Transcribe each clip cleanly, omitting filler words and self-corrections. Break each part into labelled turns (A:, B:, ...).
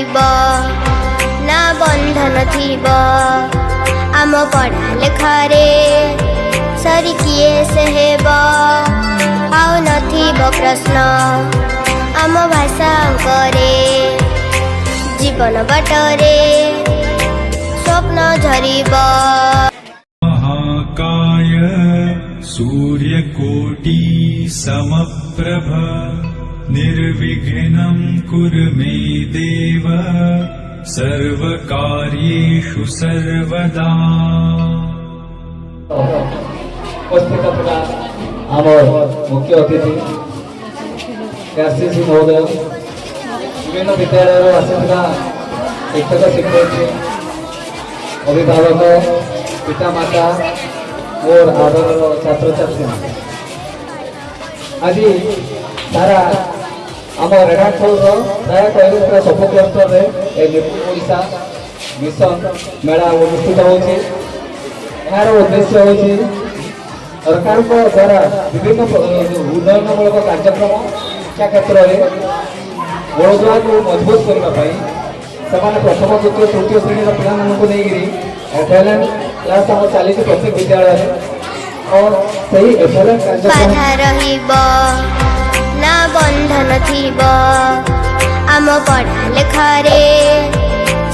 A: रहिबो ना बंधन थिबो आम पढ़ा लेखारे सरी किए से हेबो आउ नथिबो प्रश्न आम भाषा करे जीवन बाटरे स्वप्न झरिबो।
B: महाकाय सूर्यकोटि समप्रभ निर्विघ्नं कुरु मे देव सर्वकार्येषु सर्वदा।
C: उपस्थित ଥିବା ଆମ ମୁଖ୍ୟ ଅତିଥି ଆରସିସି ମହୋଦୟ ବିଭିନ୍ନ ବିଦ୍ୟାଳୟରୁ ଆସିଥିବା ଶିକ୍ଷକ ଶିକ୍ଷୟିତ୍ରୀ ଅଭିଭାବକ ପିତାମାତା और आदर छात्र छात्री आज सारा आम रेढ़ाखोल प्राय कह सब क्लस्टर में ओडिशा मिशन मेला अनुष्ठित होची। यार उद्देश्य होची सरकार द्वारा विभिन्न उन्नयनमूलक कार्यक्रम शिक्षा क्षेत्र में बड़ुआ को मजबूत करने प्रथम द्वितीय तृतीय श्रेणी पिला नहीं एफएलएन क्लास हम चली प्रत्येक विद्यालय और सही एफएलएन
A: बाधा रहिबो ना बंधन थिबो आम पढ़ा लेखारे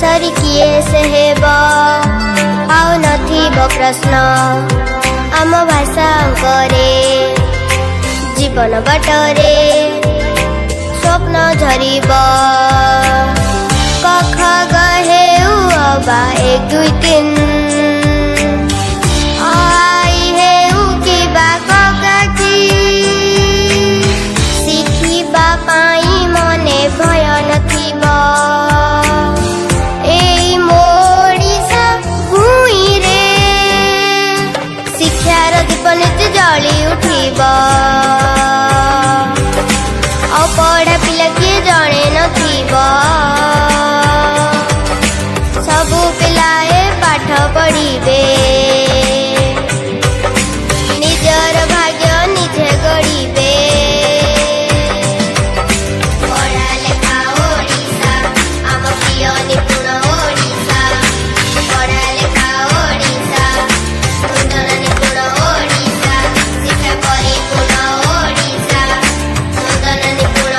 A: सरी किए से हेबो आउ नथिबो प्रश्न आम भाषा करे जीवन बाटरे स्वप्न झरिबो। क ख ग हे उ अबा 1 2 3 आई हे उ की बा क गा की शिखिबा पाई मने भय नथिबो एई मोडिसा भूई रे शिक्षार दीप नित्य जली उठिबो आ पढ़ा पिला किए जणे नथिबो सबु पिलाए पाठ पढ़िबे निजर भाग्य निजे गढ़िबे। पढ़ा लेखा ओडिशा आम प्रिय निपुण ओडिशा पढ़ा लेखा ओडिशा सुंदर निपुण ओडिशा शिक्षा परिपूर्ण ओडिशा सुंदर निपुण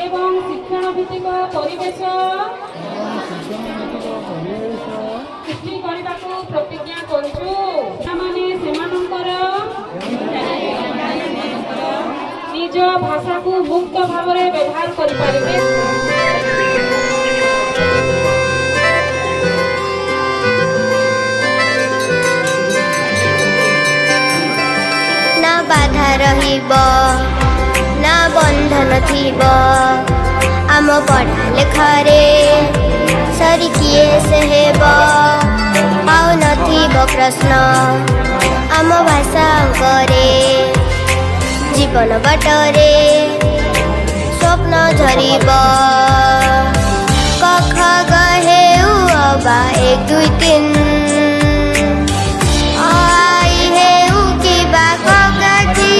D: एवं शिक्षण भित्तिक परिवेश सृष्टि करने को प्रतिज्ञा करुचु माने सेमानंकर निज भाषा को मुक्त भाव में व्यवहार कर पारिबे।
A: ना बाधा रहिबो ना बंधन थिबो आम पढ़ा लेखारे सरी किए से हेबो आउ नथिबो प्रश्न आम भाषा करे जीवन बाटरे स्वप्न झरिबो। क ख ग हे उ अबा 1 2 3 आई हे उ की बा क गा की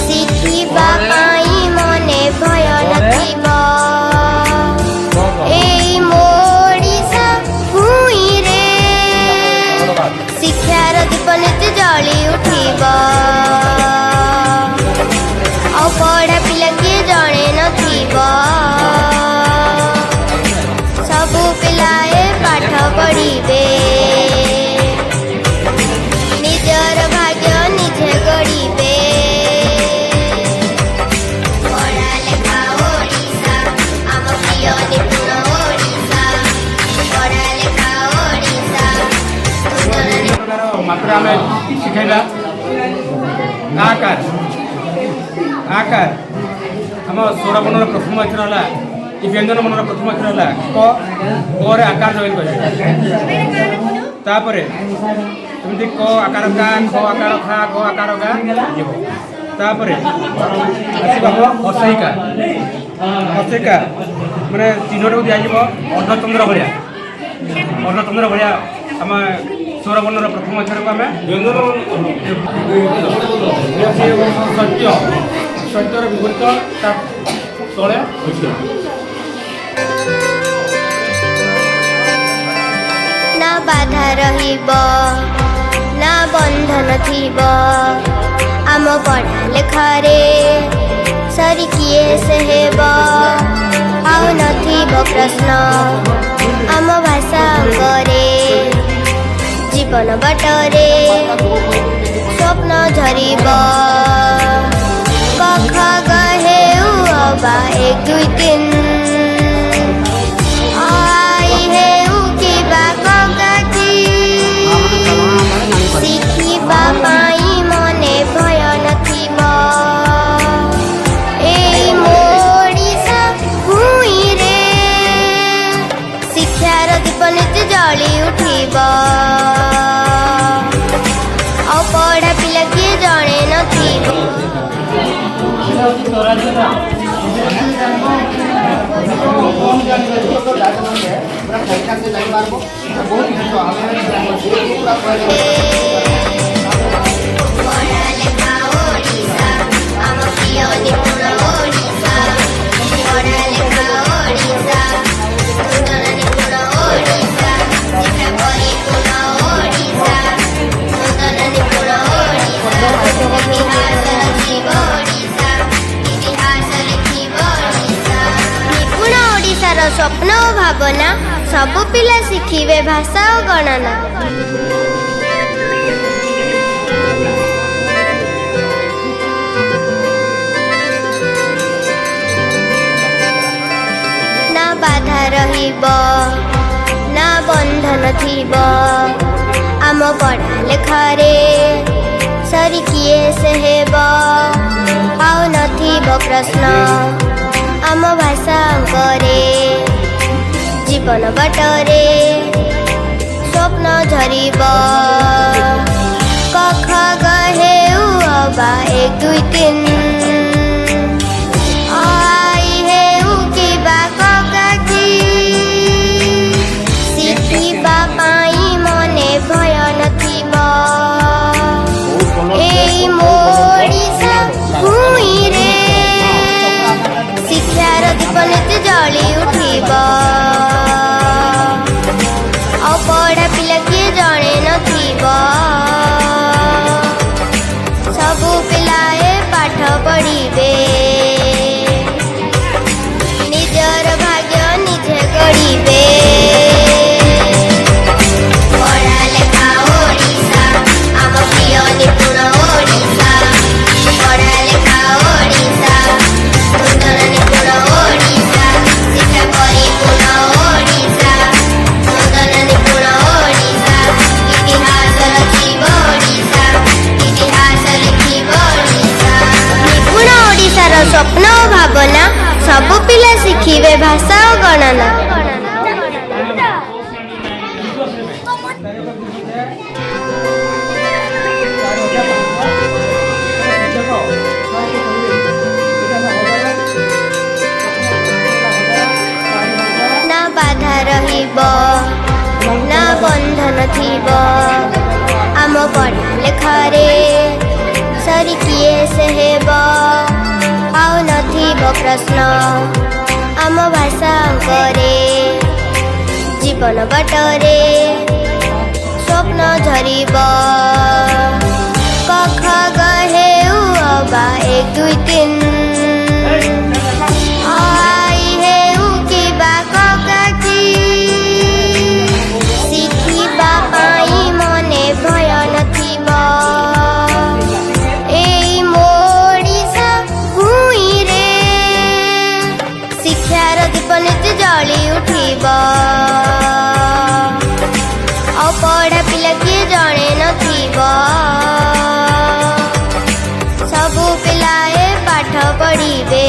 A: शिखिबा पाई मने भय नथिबो एई मोडिसा भूई रे शिक्षार दीप नित्य जली उठिबो आ पढ़ा पिला किए जणे नथिबो सबु पिलाए पाठ पढ़िबे निजर भाग्य निजे गढ़िबे। पढ़ा लेखा ओडिशा आम प्रिय निपुण ओडिशा पढ़ा लेखा ओडिशा सुंदर
E: मात्रा में शिखेला आकार आकार आम स्वर वर्णर प्रथम अक्षर है ये व्यंजन वर्णर प्रथम अक्षर है क रे आकार जॉइन कर एमती क आकार का ख आकार खा ग आकार गा तापरे हसैका हसैका माने चिन्हटा को दिया अर्धचंद्र भाया आम स्वर वर्णर प्रथम अक्षर को आम व्यंजन सत्य ସତ୍ୟର ବିପରୀତ ତା ତଳେ ଅଛି।
A: ନା ବାଧା ରହିବ ନା ବନ୍ଧନ ଥିବ ଆମ ପଢ଼ା ଲେଖାରେ ସରି କିଏ ସେ ହେବ ଆଉ ନଥିବ ପ୍ରଶ୍ନ ଆମ ଭାଷା ଅଙ୍ଗରେ ଜୀବନ ବାଟରେ ସ୍ୱପ୍ନ ଝରିବ କଖ ଗ ହେଉ ଅବା 1 2 3 ଆଇ ହେଉ କିବା କଗାଜି ଶିଖିବା ପାଇଁ ମନେ ଭୟ ନଥିବ ଏଇ ମୋ ଓଡ଼ିଶା ଭୂଇଁରେ ଶିକ୍ଷାର ଦୀପ ନିଜେ ଜଳି ଉଠିବ ଆଉ ପଢ଼ା ପିଲା କିଏ ଜଣେ ନଥିବ। ସ୍ୱପ୍ନ ଓ ଭାବନା ସବୁ ପିଲା ଶିଖିବେ ଭାଷା ଓ ଗଣନା। ନା ବାଧା ରହିବ ନା ବନ୍ଧନ ଥିବ ଆମ ପଢ଼ା ଲେଖାରେ ସରି କିଏ ସେ ହେବ ଆଉ ନଥିବ ପ୍ରଶ୍ନ ଆମ ଭାଷା ଅଙ୍କରେ ଜୀବନ ବାଟରେ ସ୍ୱପ୍ନ ଝରିବ କଖ ଗ ହେଉ ଅବା 1 2 3 ଆଇ ହେଉ କିବା କଗାଜି ଶିଖିବା ପାଇଁ ମନେ ଭୟ ନଥିବ ଏଇ ମୋ ଓଡ଼ିଶା ଭୂଇଁରେ ଶିକ୍ଷାର ଦୀପ ନିଜେ ଜଳି ଉଠିବ ଆଉ ପଢ଼ା ପିଲା କିଏ ଜଣେ ନଥିବ ସବୁ ପିଲାଏ ପାଠ ପଢ଼ିବେ ନିଜର ଭାଗ୍ୟ ନିଜେ ଗଢ଼ିବେ। ପଢ଼ା ଲେଖା ଓଡ଼ିଶା ଆମ ପ୍ରିୟ ନିପୁଣ ଓଡ଼ିଶା ପଢ଼ା ଲେଖା ଓଡ଼ିଶା ସୁନ୍ଦର ନିପୁଣ ଓଡ଼ିଶା ଶିକ୍ଷା ପରିପୂର୍ଣ୍ଣ ଓଡ଼ିଶା ସୁନ୍ଦର ନିପୁଣ ଓଡ଼ିଶା ଇତିହାସ ରଚିବ ଓଡ଼ିଶା ଇତିହାସ ଲେଖିବ ଓଡ଼ିଶା। ନିପୁଣ ଓଡ଼ିଶାର ସ୍ୱପ୍ନ ଓ ଭାବନା ସବୁ ପିଲା ଶିଖିବେ ଭାଷା ଓ ଗଣନା। ନା ବାଧା ରହିବ ନା ବନ୍ଧନ ଥିବ ଆମ ପଢ଼ା ଲେଖାରେ ସରି କିଏ ସେ ହେବ ଆଉ ନଥିବ ପ୍ରଶ୍ନ ଆମ ଭାଷା ଅଙ୍କରେ ଜୀବନ ବାଟରେ ସ୍ୱପ୍ନ ଝରିବ କଖ ଗ ହେଉ ଅବା 1 2 3 ଆଇ ହେଉ କିବା କଗାଜି ଶିଖିବା ପାଇଁ ମନେ ଭୟ ନଥିବ ଏଇ ମୋ ଓଡ଼ିଶା ଭୂଇଁରେ ଶିକ୍ଷାର ଦୀପ ନିଜେ ଜଳି ଉଠିବ ଆଉ ପଢ଼ା ପିଲା କିଏ ଜଣେ ନଥିବ ସବୁ ପିଲାଏ ପାଠ ପଢ଼ିବେ।